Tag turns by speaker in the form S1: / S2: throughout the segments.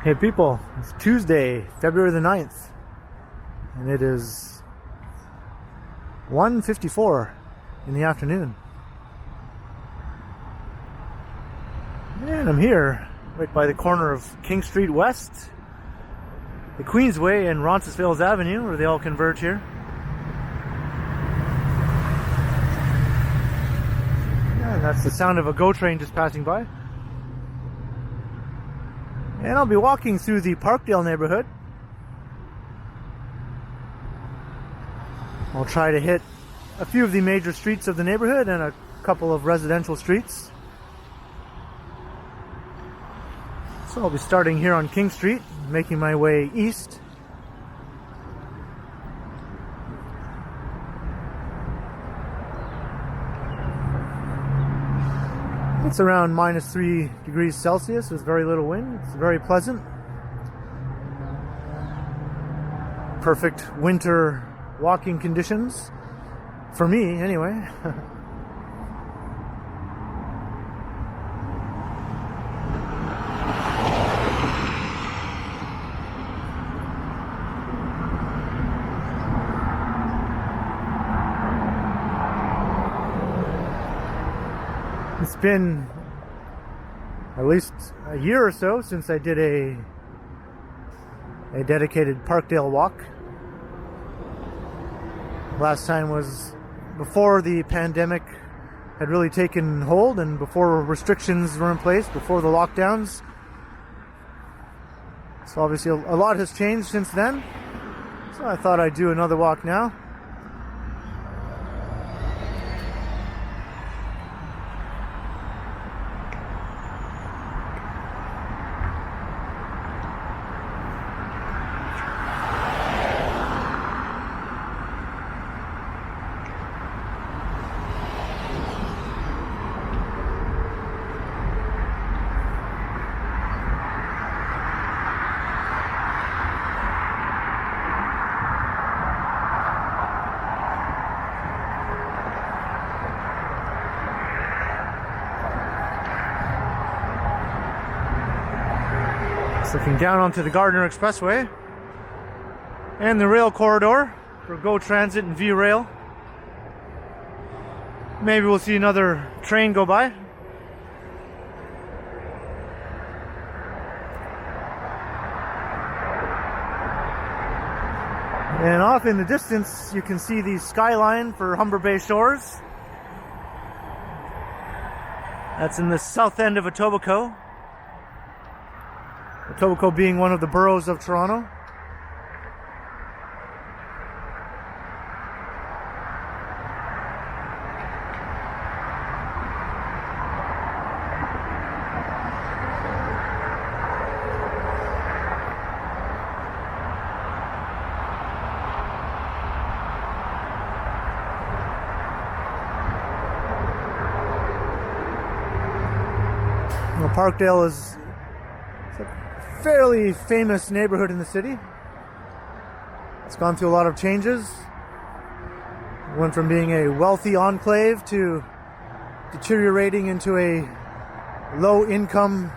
S1: Hey people, it's Tuesday, February the 9th, and it is 1:54 in the afternoon. And I'm here right by the corner of King Street West, the Queensway and Roncesvalles Avenue, where they all converge here. Yeah, and that's the sound of a GO train just passing by. And I'll be walking through the Parkdale neighborhood. I'll try to hit a few of the major streets of the neighborhood and a couple of residential streets. So I'll be starting here on King Street, making my way east. It's around -3 degrees Celsius with very little wind. It's very pleasant. Perfect winter walking conditions. For me, anyway. It's been at least a year or so since I did a dedicated Parkdale walk. Last time was before the pandemic had really taken hold and before restrictions were in place, before the lockdowns. So obviously a lot has changed since then. So I thought I'd do another walk now. Looking down onto the Gardner Expressway and the rail corridor for GO Transit and V-Rail. Maybe we'll see another train go by. And off in the distance you can see the skyline for Humber Bay Shores. That's in the south end of Etobicoke. Etobicoke being one of the boroughs of Toronto. Well, Parkdale is a fairly famous neighborhood in the city. It's gone through a lot of changes. It went from being a wealthy enclave to deteriorating into a low-income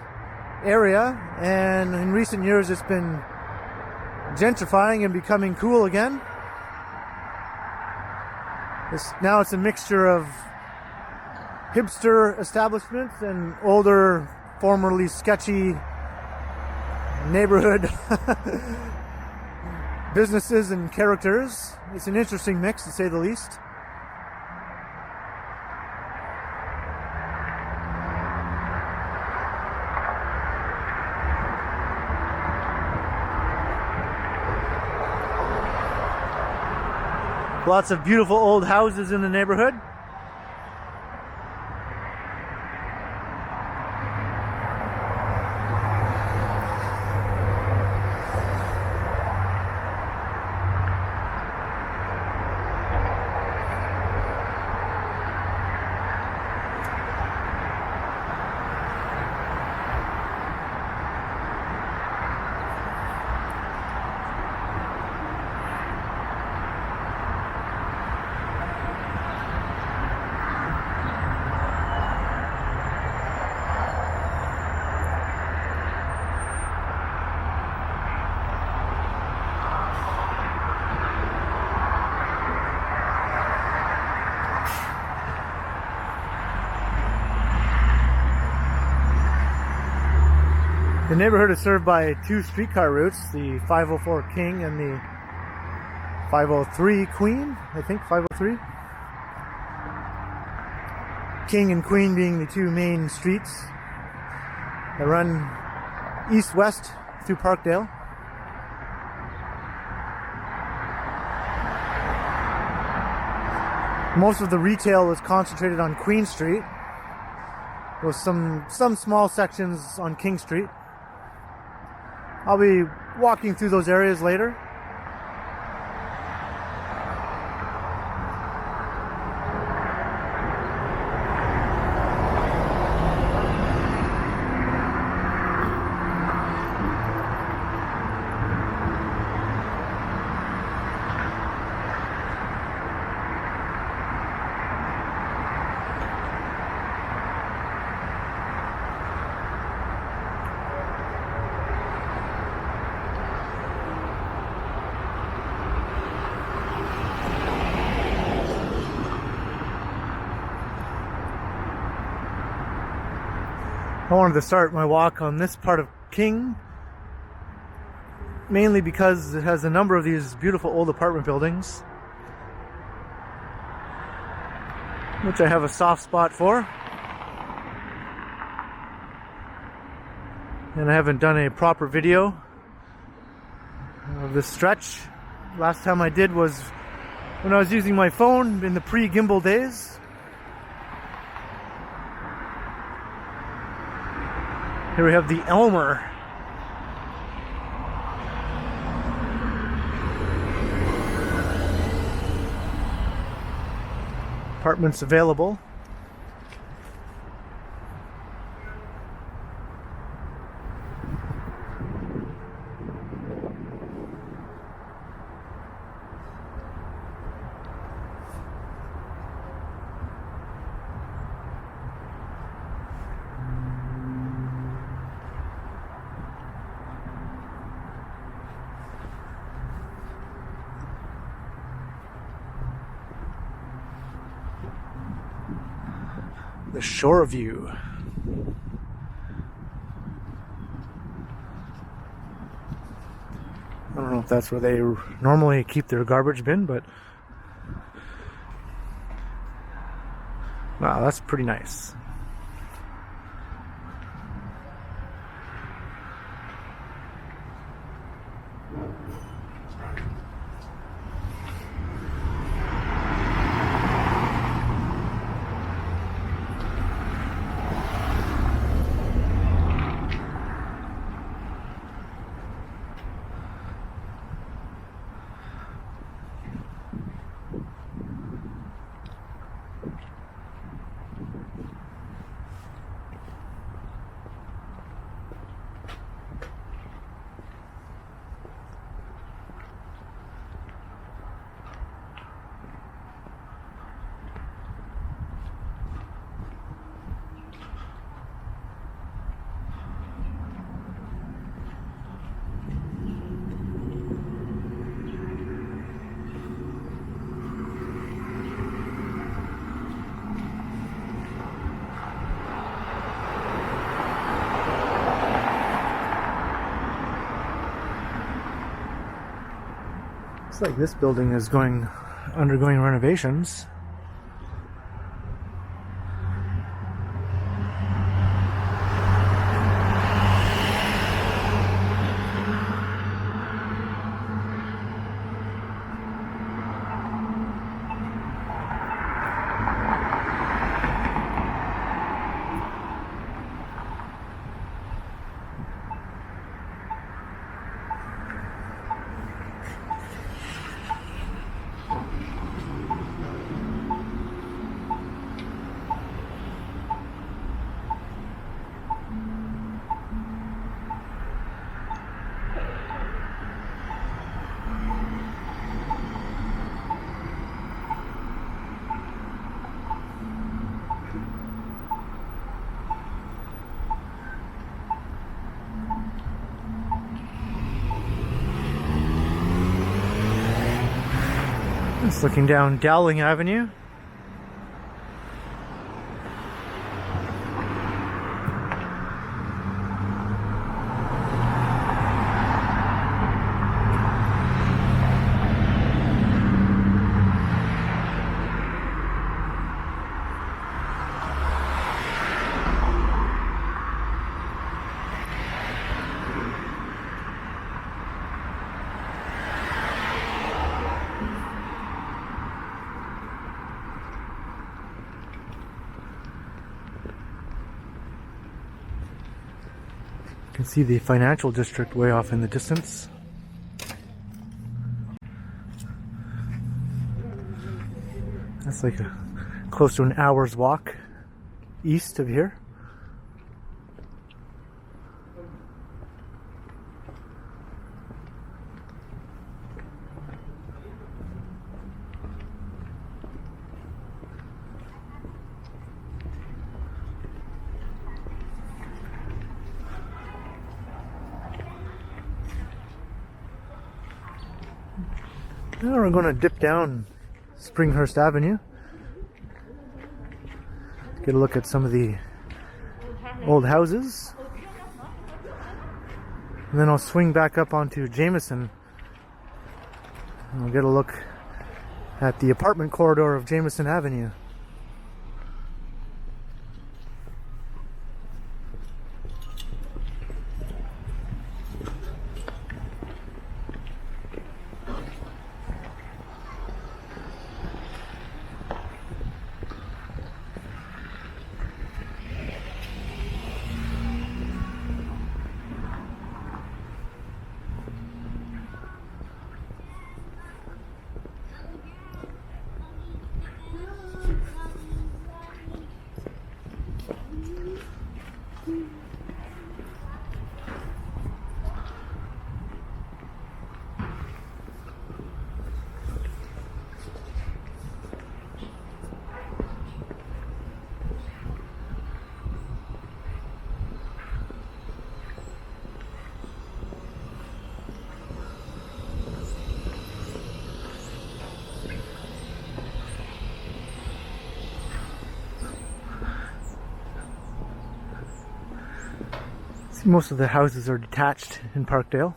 S1: area, and in recent years it's been gentrifying and becoming cool again. Now it's a mixture of hipster establishments and older, formerly sketchy neighborhood businesses and characters. It's an interesting mix, to say the least. Lots of beautiful old houses in the neighborhood. The neighborhood is served by 2 streetcar routes, the 504 King and the 503 Queen, I think, 503. King and Queen being the 2 main streets that run east-west through Parkdale. Most of the retail is concentrated on Queen Street, with some small sections on King Street. I'll be walking through those areas later. I wanted to start my walk on this part of King, mainly because it has a number of these beautiful old apartment buildings, which I have a soft spot for. And I haven't done a proper video of this stretch. Last time I did was when I was using my phone in the pre-gimbal days. Here we have the Elmer. Apartments available. The shore view. I don't know if that's where they normally keep their garbage bin, but wow, that's pretty nice. Looks like this building is undergoing renovations. Just looking down Dowling Avenue. You can see the financial district way off in the distance. That's like close to an hour's walk east of here. Now we're going to dip down Springhurst Avenue. Get a look at some of the old houses. And then I'll swing back up onto Jameson. And we'll get a look at the apartment corridor of Jameson Avenue. Most of the houses are detached in Parkdale.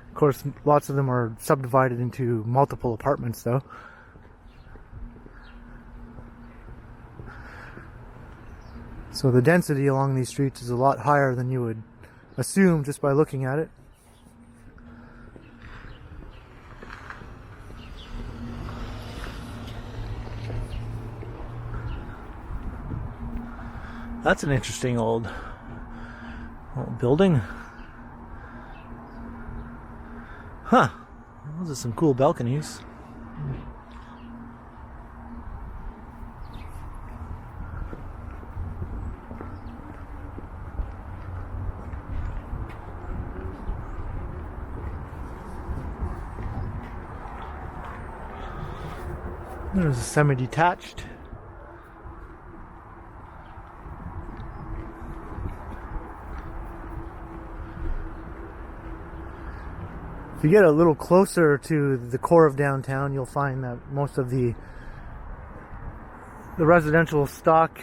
S1: Of course, lots of them are subdivided into multiple apartments though. So the density along these streets is a lot higher than you would assume just by looking at it. That's an interesting old building. Huh. Those are some cool balconies. There's a semi-detached. If you get a little closer to the core of downtown, you'll find that most of the residential stock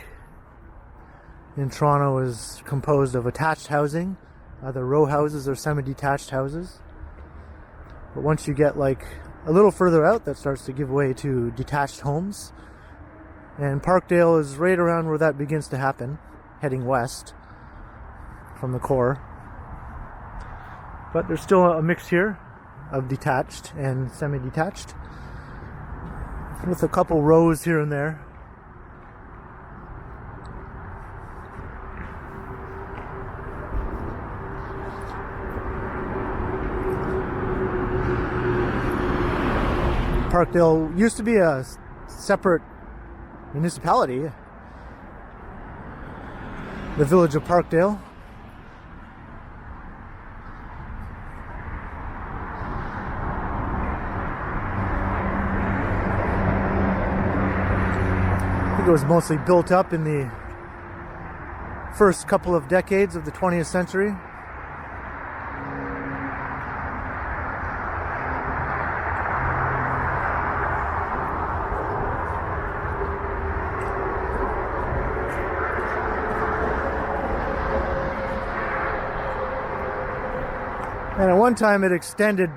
S1: in Toronto is composed of attached housing, either row houses or semi-detached houses. But once you get like a little further out, that starts to give way to detached homes. And Parkdale is right around where that begins to happen, heading west from the core. But there's still a mix here of detached and semi-detached, with a couple rows here and there. Parkdale used to be a separate municipality, the village of Parkdale. It was mostly built up in the first couple of decades of the 20th century. And at one time it extended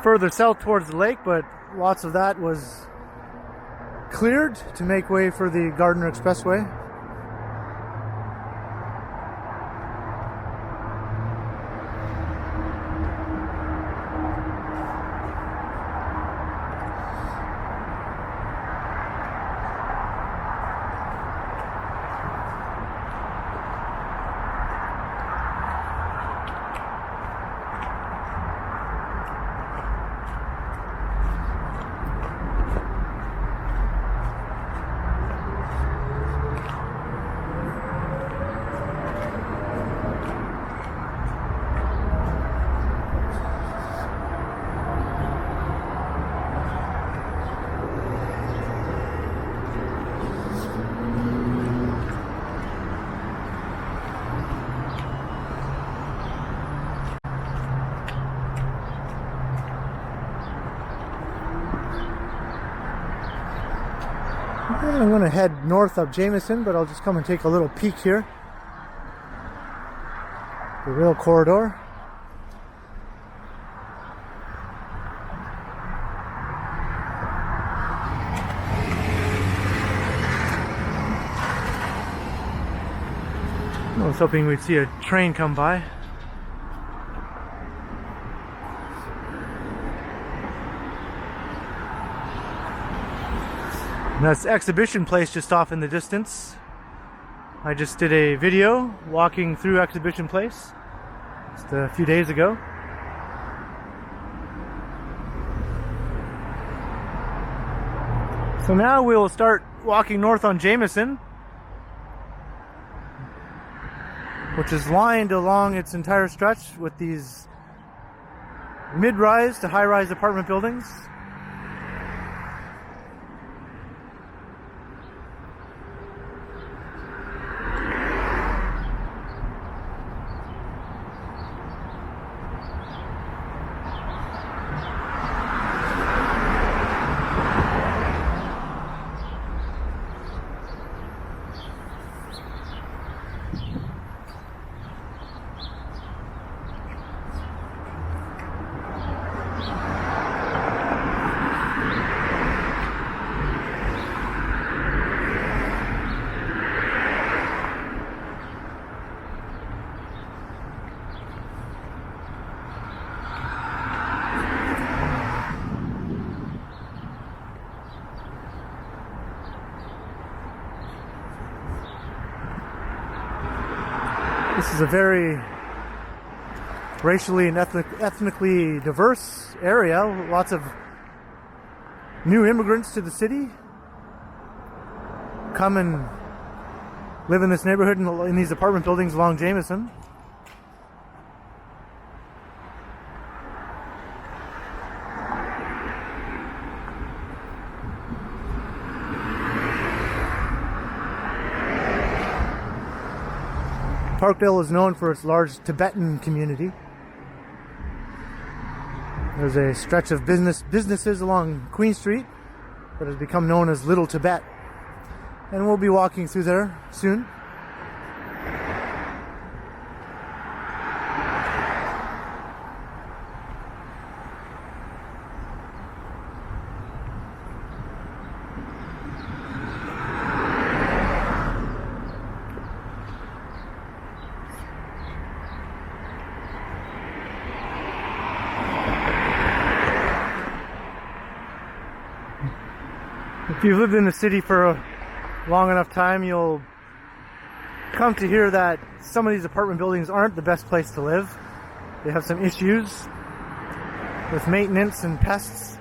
S1: further south towards the lake, but lots of that was cleared to make way for the Gardiner Expressway. I'm going to head north up Jameson, but I'll just come and take a little peek here. The rail corridor. I was hoping we'd see a train come by. And that's the exhibition place just off in the distance. I just did a video walking through Exhibition Place just a few days ago. So now we'll start walking north on Jameson, which is lined along its entire stretch with these mid-rise to high-rise apartment buildings. This is a very racially and ethnically diverse area. Lots of new immigrants to the city come and live in this neighborhood in these apartment buildings along Jameson. Parkdale is known for its large Tibetan community. There's a stretch of businesses along Queen Street that has become known as Little Tibet. And we'll be walking through there soon. If you've lived in the city for a long enough time, you'll come to hear that some of these apartment buildings aren't the best place to live. They have some issues with maintenance and pests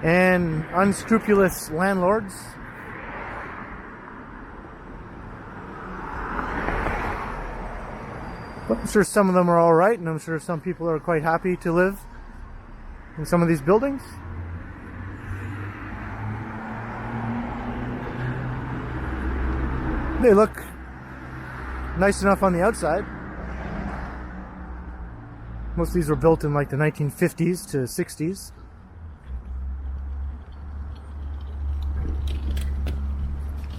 S1: and unscrupulous landlords. But I'm sure some of them are all right, and I'm sure some people are quite happy to live in some of these buildings. They look nice enough on the outside. Most of these were built in like the 1950s to 60s.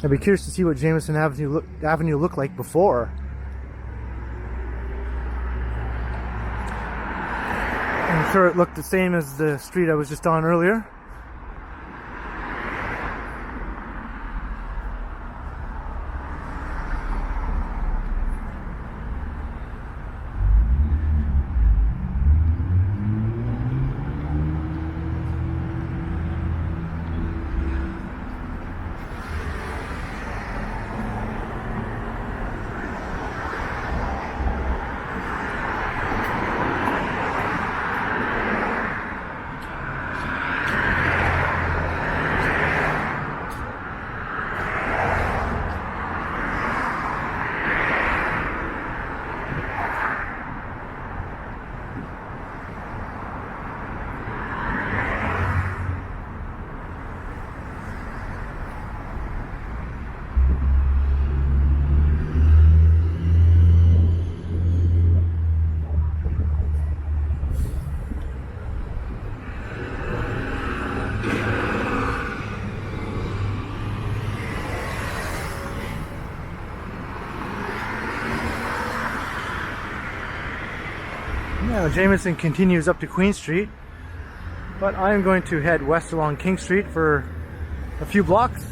S1: I'd be curious to see what Jameson Avenue looked like before. I'm sure it looked the same as the street I was just on earlier. Jameson continues up to Queen Street, but I am going to head west along King Street for a few blocks.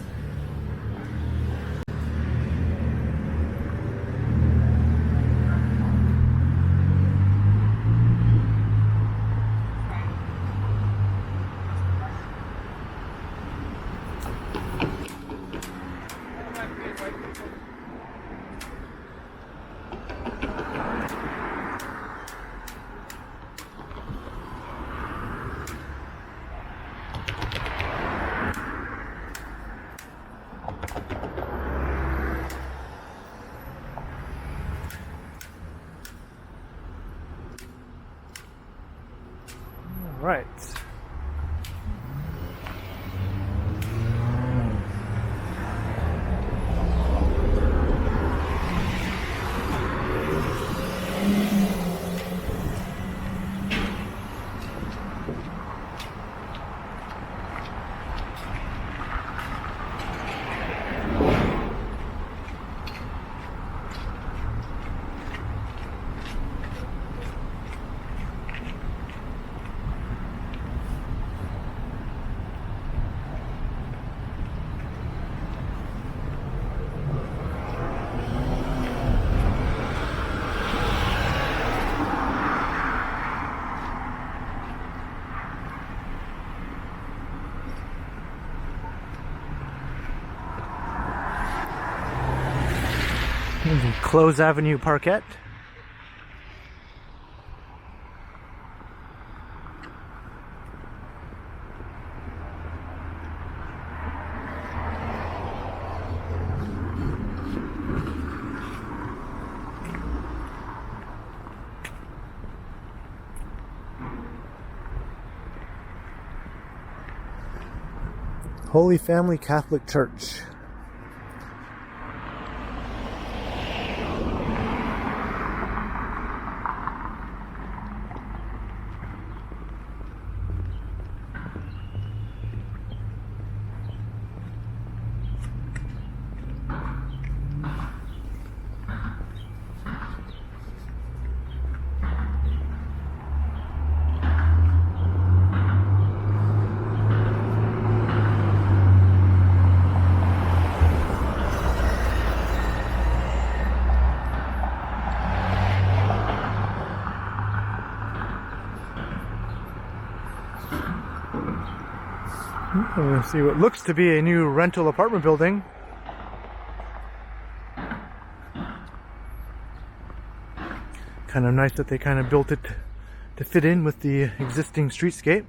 S1: Right. The Close Avenue Parkette. Holy Family Catholic Church. We're going to see what looks to be a new rental apartment building. Kind of nice that they kind of built it to fit in with the existing streetscape.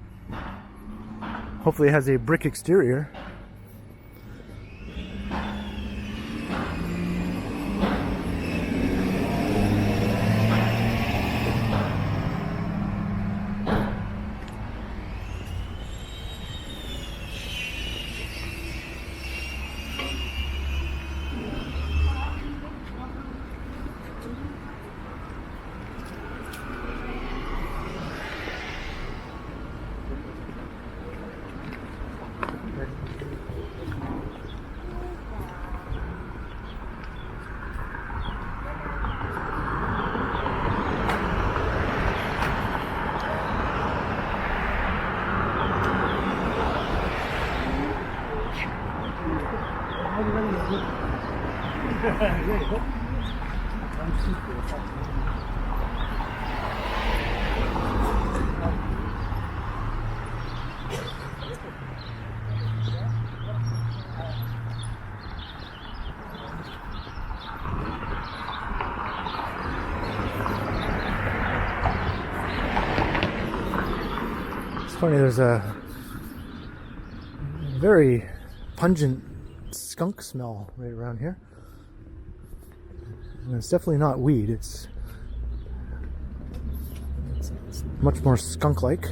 S1: Hopefully it has a brick exterior. It's funny, there's a very pungent skunk smell right around here. And it's definitely not weed, it's much more skunk-like.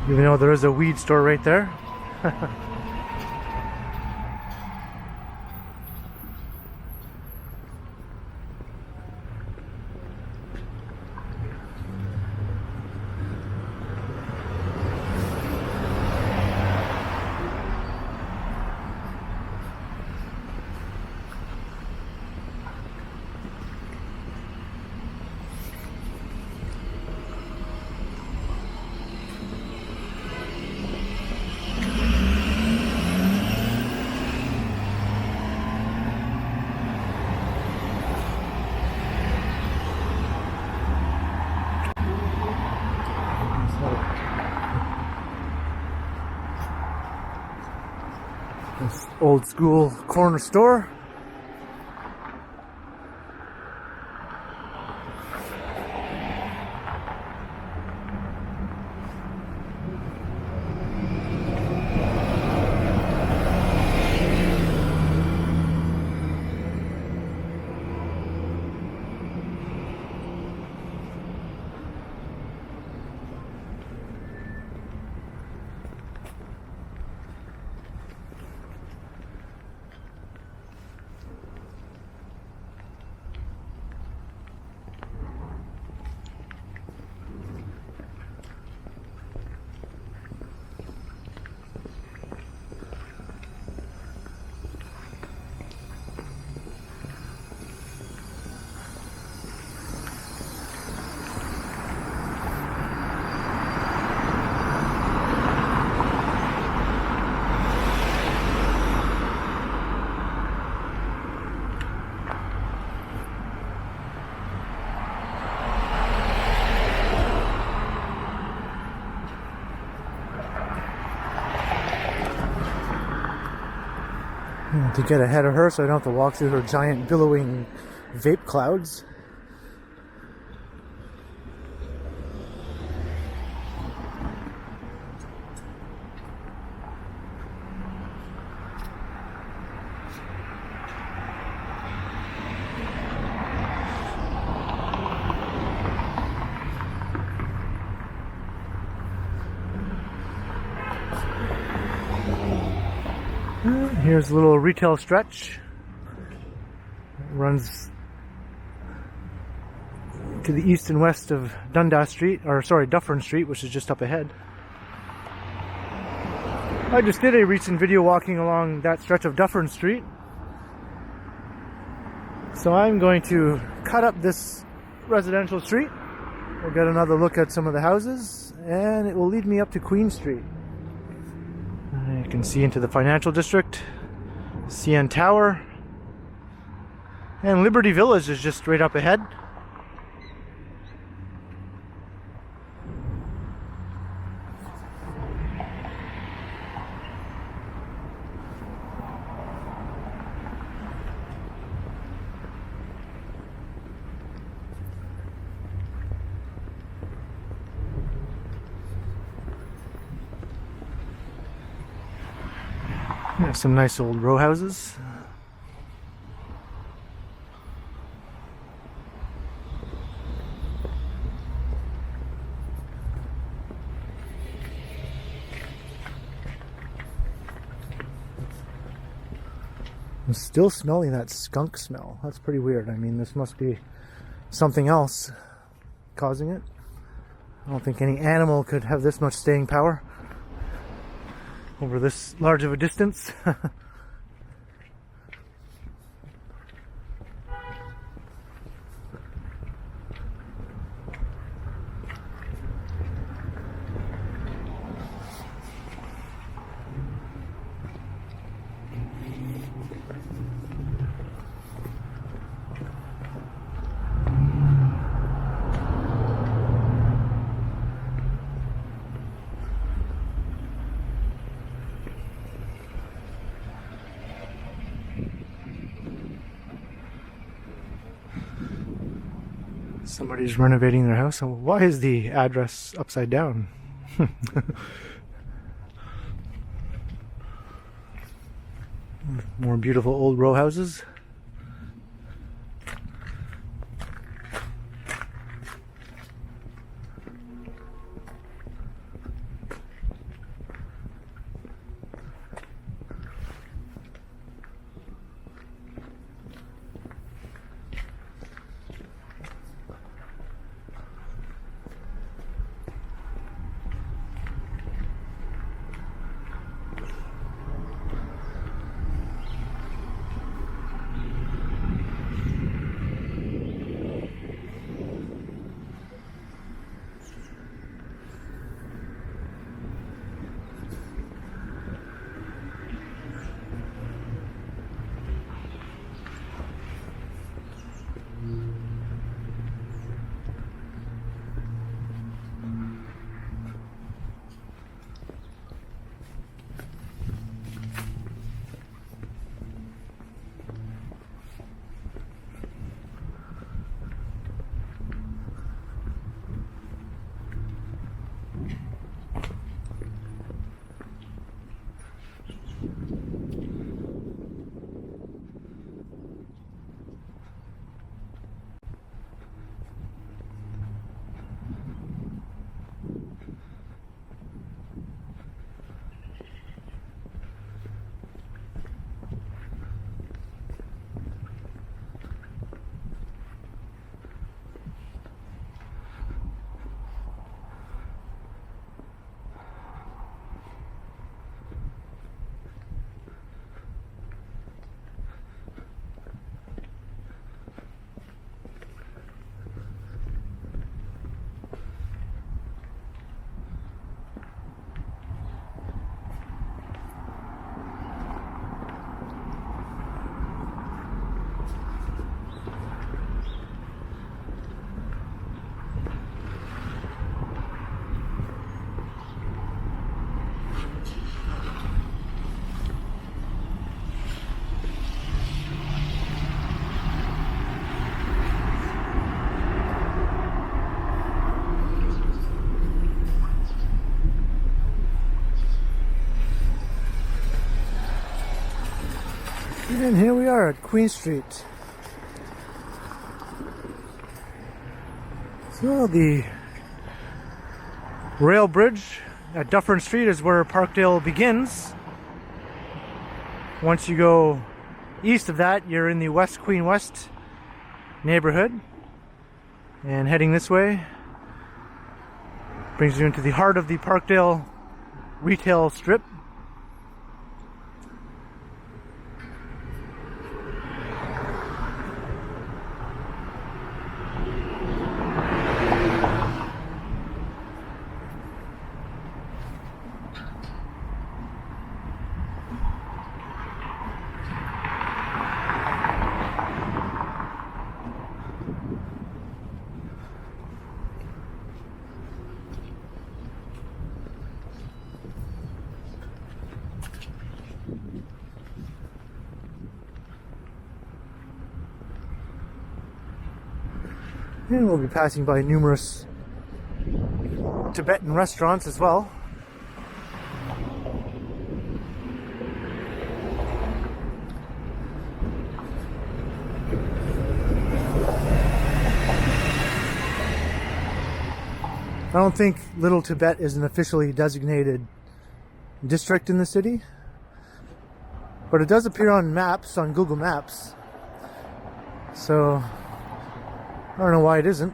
S1: Even though there is a weed store right there. old school corner store. To get ahead of her so I don't have to walk through her giant billowing vape clouds. Here's a little retail stretch. It runs to the east and west of Dufferin Street, which is just up ahead. I just did a recent video walking along that stretch of Dufferin Street. So I'm going to cut up this residential street. We'll get another look at some of the houses, and it will lead me up to Queen Street. You can see into the financial district, CN Tower, and Liberty Village is just straight up ahead. There's some nice old row houses. I'm still smelling that skunk smell. That's pretty weird. I mean, this must be something else causing it. I don't think any animal could have this much staying power over this large of a distance. Somebody's renovating their house. Why is the address upside down? More beautiful old row houses. And here we are at Queen Street. So the rail bridge at Dufferin Street is where Parkdale begins. Once you go east of that, you're in the West Queen West neighborhood. And heading this way brings you into the heart of the Parkdale retail strip. And we'll be passing by numerous Tibetan restaurants as well. I don't think Little Tibet is an officially designated district in the city, but it does appear on maps, on Google Maps. So I don't know why it isn't.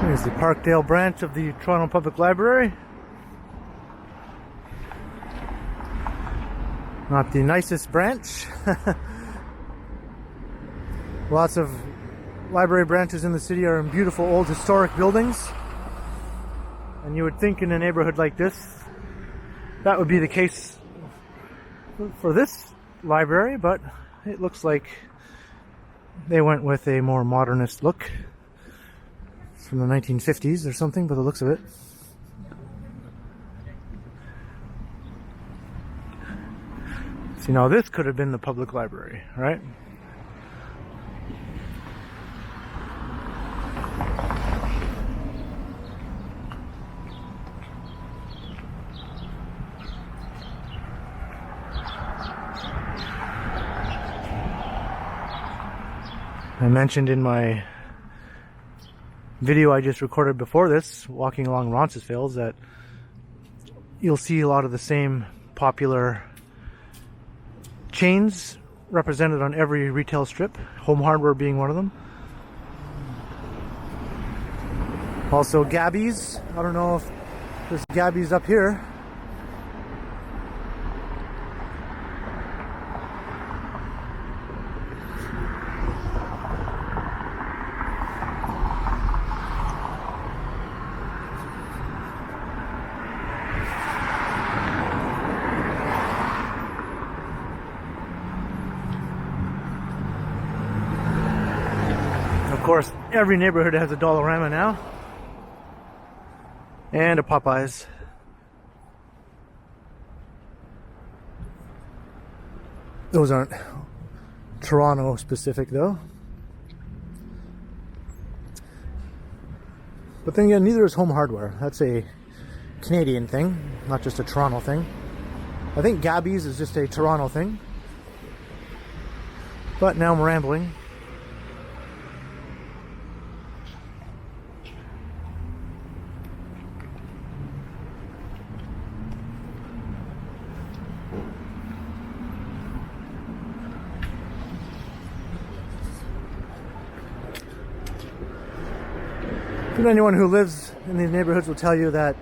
S1: Here's the Parkdale branch of the Toronto Public Library. Not the nicest branch. Lots of library branches in the city are in beautiful old historic buildings. And you would think in a neighborhood like this, that would be the case for this library, but it looks like they went with a more modernist look. From the 1950s or something, by the looks of it. See, now this could have been the public library, right? I mentioned in my video I just recorded before this, walking along Roncesvalles, that you'll see a lot of the same popular chains represented on every retail strip, Home Hardware being one of them. Also Gabby's. I don't know if there's Gabby's up here. Of course, every neighborhood has a Dollarama now. And a Popeyes. Those aren't Toronto specific though. But then again, neither is Home Hardware. That's a Canadian thing, not just a Toronto thing. I think Gabby's is just a Toronto thing. But now I'm rambling. Anyone who lives in these neighborhoods will tell you that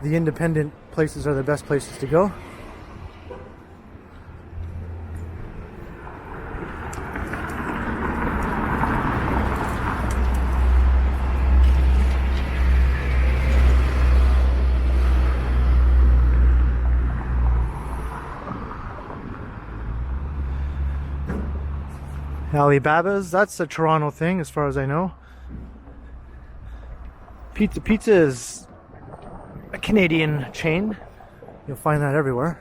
S1: the independent places are the best places to go. Alibaba's, that's a Toronto thing as far as I know. Pizza is a Canadian chain. You'll find that everywhere.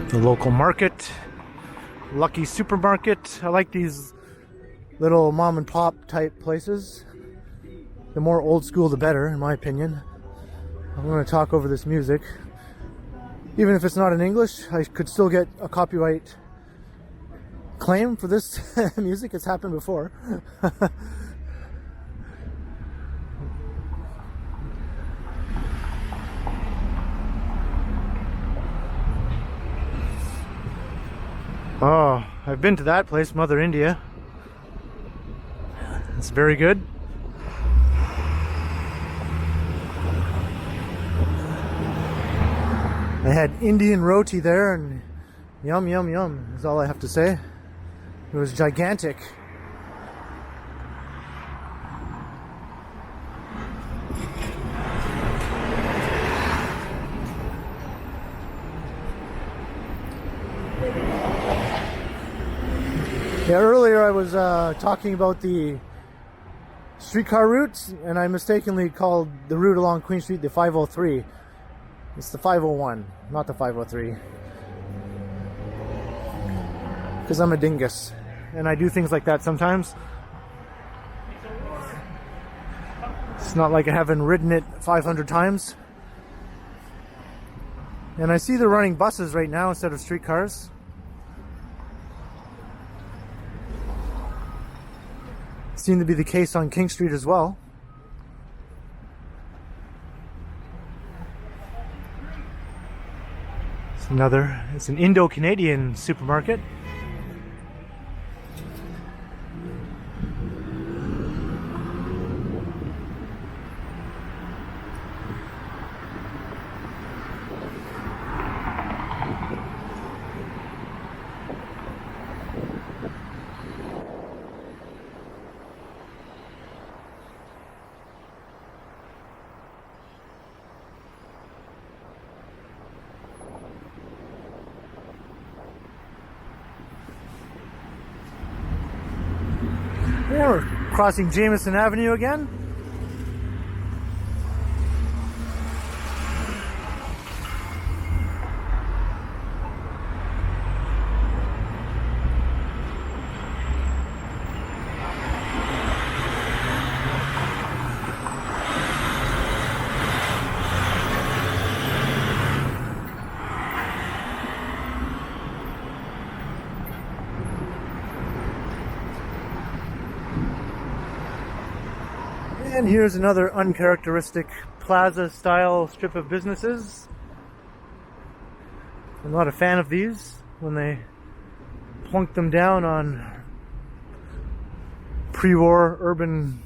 S1: The local market, Lucky Supermarket. I like these little mom and pop type places. The more old school the better, in my opinion. I'm going to talk over this music. Even if it's not in English, I could still get a copyright claim for this music. It's happened before. Oh, I've been to that place, Mother India. It's very good. I had Indian roti there, and yum, yum, yum is all I have to say. It was gigantic. Yeah, earlier I was talking about the streetcar routes, and I mistakenly called the route along Queen Street the 503. It's the 501, not the 503. Because I'm a dingus, and I do things like that sometimes. It's not like I haven't ridden it 500 times. And I see they're running buses right now instead of streetcars. Seemed to be the case on King Street as well. It's an Indo-Canadian supermarket. Yeah, we're crossing Jameson Avenue again. And here's another uncharacteristic plaza-style strip of businesses. I'm not a fan of these when they plunk them down on pre-war urban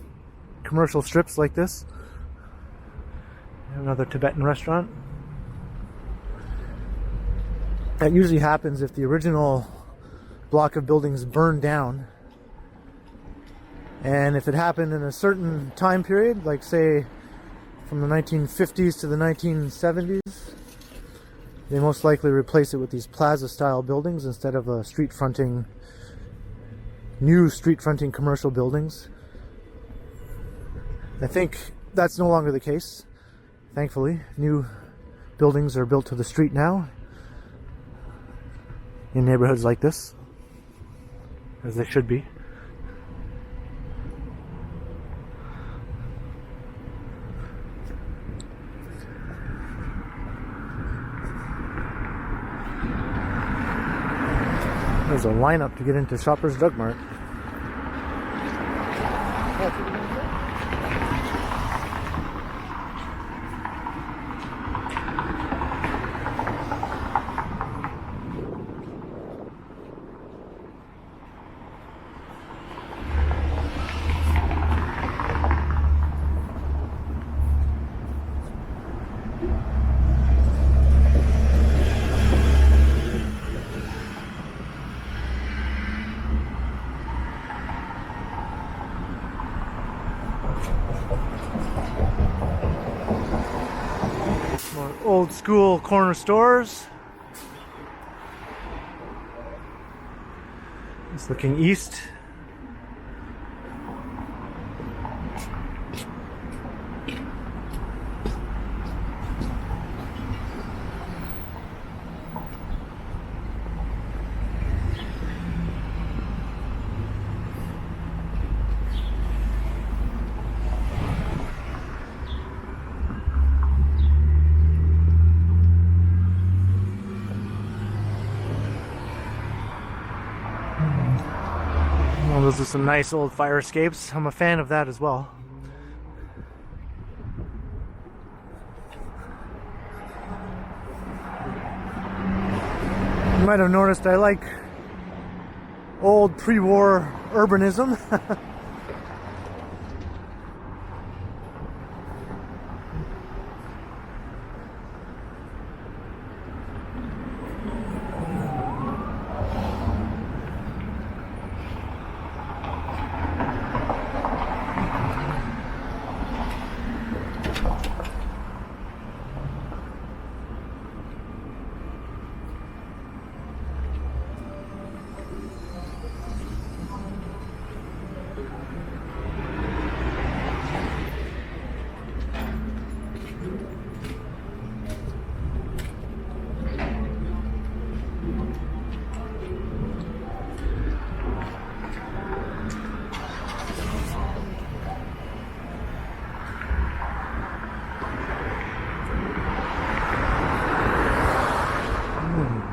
S1: commercial strips like this. Another Tibetan restaurant. That usually happens if the original block of buildings burned down. And if it happened in a certain time period, like say from the 1950s to the 1970s, they most likely replace it with these plaza-style buildings instead of a new street-fronting commercial buildings. I think that's no longer the case, thankfully. New buildings are built to the street now in neighborhoods like this, as they should be. There's a lineup to get into Shoppers Drug Mart. More old school corner stores. It's looking east. Well, those are some nice old fire escapes. I'm a fan of that as well. You might have noticed I like old pre-war urbanism.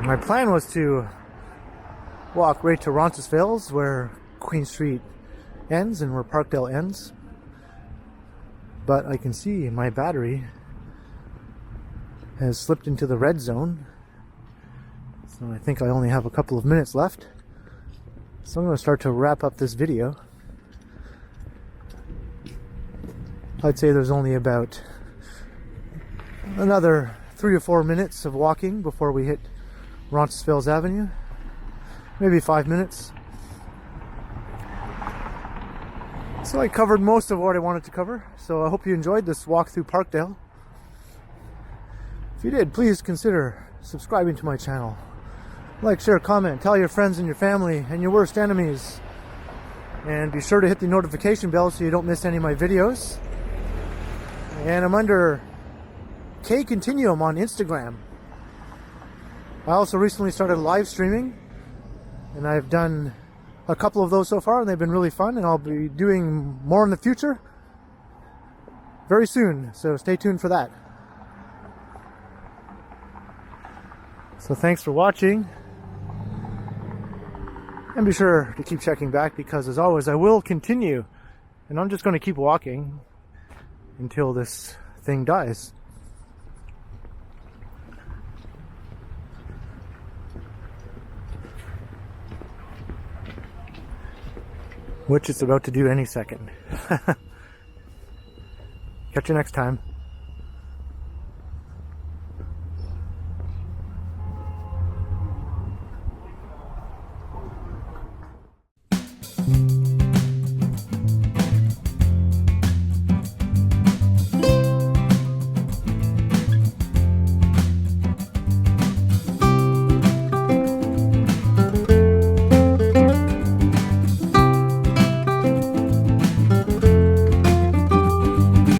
S1: My plan was to walk right to Roncesvalles, where Queen Street ends and where Parkdale ends. But I can see my battery has slipped into the red zone. So I think I only have a couple of minutes left. So I'm going to start to wrap up this video. I'd say there's only about another 3 or 4 minutes of walking before we hit Roncesvalles Avenue. Maybe 5 minutes. So I covered most of what I wanted to cover. So I hope you enjoyed this walk through Parkdale. If you did, please consider subscribing to my channel. Like, share, comment, tell your friends and your family and your worst enemies. And be sure to hit the notification bell so you don't miss any of my videos. And I'm under K Continuum on Instagram. I also recently started live streaming, and I've done a couple of those so far, and they've been really fun, and I'll be doing more in the future very soon, so stay tuned for that. So thanks for watching, and be sure to keep checking back, because as always I will continue, and I'm just going to keep walking until this thing dies. Which it's about to do any second. Catch you next time.